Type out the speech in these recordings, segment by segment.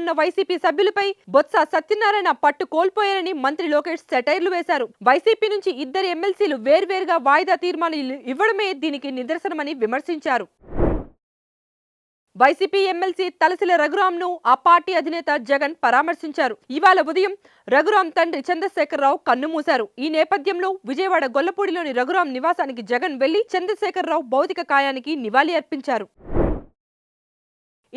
ఉన్న వైసీపీ సభ్యులపై బొత్స సత్యనారాయణ పట్టు కోల్పోయారని మంత్రి లోకేష్ సెటైర్లు వేశారు. వైసీపీ నుంచి ఇద్దరు ఎమ్మెల్సీలు వేర్వేరుగా వాయిదా తీర్మానాలు ఇవ్వడమే దీనికి నిదర్శనమని విమర్శించారు. వైసీపీ ఎమ్మెల్సీ తలసిల రఘురాంను ఆ పార్టీ అధినేత జగన్ పరామర్శించారు. ఇవాళ ఉదయం రఘురాం తండ్రి చంద్రశేఖరరావు కన్నుమూశారు. ఈ నేపథ్యంలో విజయవాడ గొల్లపూడిలోని రఘురాం నివాసానికి జగన్ వెళ్లి చంద్రశేఖరరావు భౌతిక కాయానికి నివాళి అర్పించారు.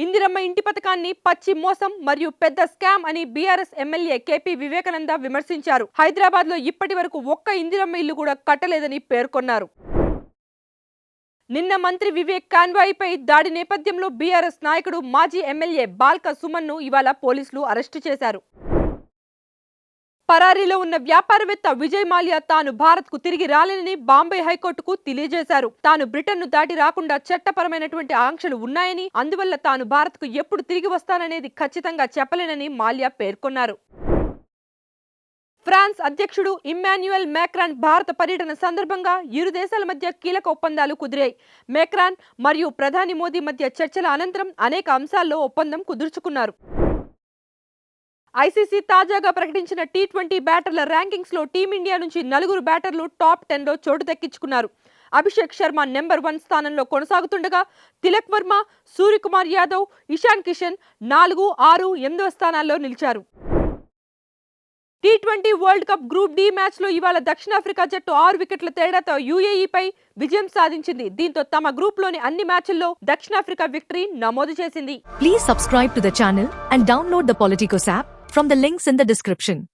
ఇందిరమ్మ ఇంటి పథకాన్ని పచ్చి మోసం మరియు పెద్ద స్కామ్ అని బీఆర్ఎస్ ఎమ్మెల్యే కేపీ వివేకానంద విమర్శించారు. హైదరాబాద్ లో ఇప్పటి వరకు ఒక్క ఇందిరమ్మ ఇల్లు కూడా కట్టలేదని పేర్కొన్నారు. నిన్న మంత్రి వివేక్ కాన్వాయ్పై దాడి నేపథ్యంలో బీఆర్ఎస్ నాయకుడు మాజీ ఎమ్మెల్యే బాల్క సుమన్ ను ఇవాళ పోలీసులు అరెస్టు చేశారు. పరారీలో ఉన్న వ్యాపారవేత్త విజయ్ మాల్యా తాను భారత్ కు తిరిగి రాలేనని బాంబే హైకోర్టుకు తెలియజేశారు. తాను బ్రిటన్ ను దాటి రాకుండా చట్టపరమైనటువంటి ఆంక్షలు ఉన్నాయని, అందువల్ల తాను భారత్ కు ఎప్పుడు తిరిగి వస్తాననేది ఖచ్చితంగా చెప్పలేనని మాల్యా పేర్కొన్నారు. ఫ్రాన్స్ అధ్యక్షుడు ఇమ్మాన్యుయల్ మ్యాక్రాన్ భారత పర్యటన సందర్భంగా ఇరు దేశాల మధ్య కీలక ఒప్పందాలు కుదిరాయి. మ్యాక్రాన్ మరియు ప్రధాని మోదీ మధ్య చర్చల అనంతరం అనేక అంశాల్లో ఒప్పందం కుదుర్చుకున్నారు. ఐసీసీ తాజాగా ప్రకటించిన టీ20 బ్యాటర్ల ర్యాంకింగ్స్ లో టీమిండియా నుంచి 4 బ్యాటర్లు టాప్ 10 లో చోటు దక్కించుకున్నారు. అభిషేక్ శర్మ నెంబర్ 1 స్థానంలో కొనసాగుతుండగా తిలక్ వర్మ, సూర్యకుమార్ యాదవ్, ఇషాన్ కిషన్ 4, 6, 8వ స్థానాల్లో నిలిచారు. టీ20 world cup group D match లో ఇవాళ దక్షిణాఫ్రికా జట్టు 6 వికెట్ల తేడాతో యూఏఈపై విజయం సాధించింది. దీంతో తమ గ్రూప్ లోని అన్ని మ్యాచ్ల్లో దక్షిణాఫ్రికా విక్టరీ నమోదు చేసింది. Please subscribe to the channel and download the Politicos app from the links in the description.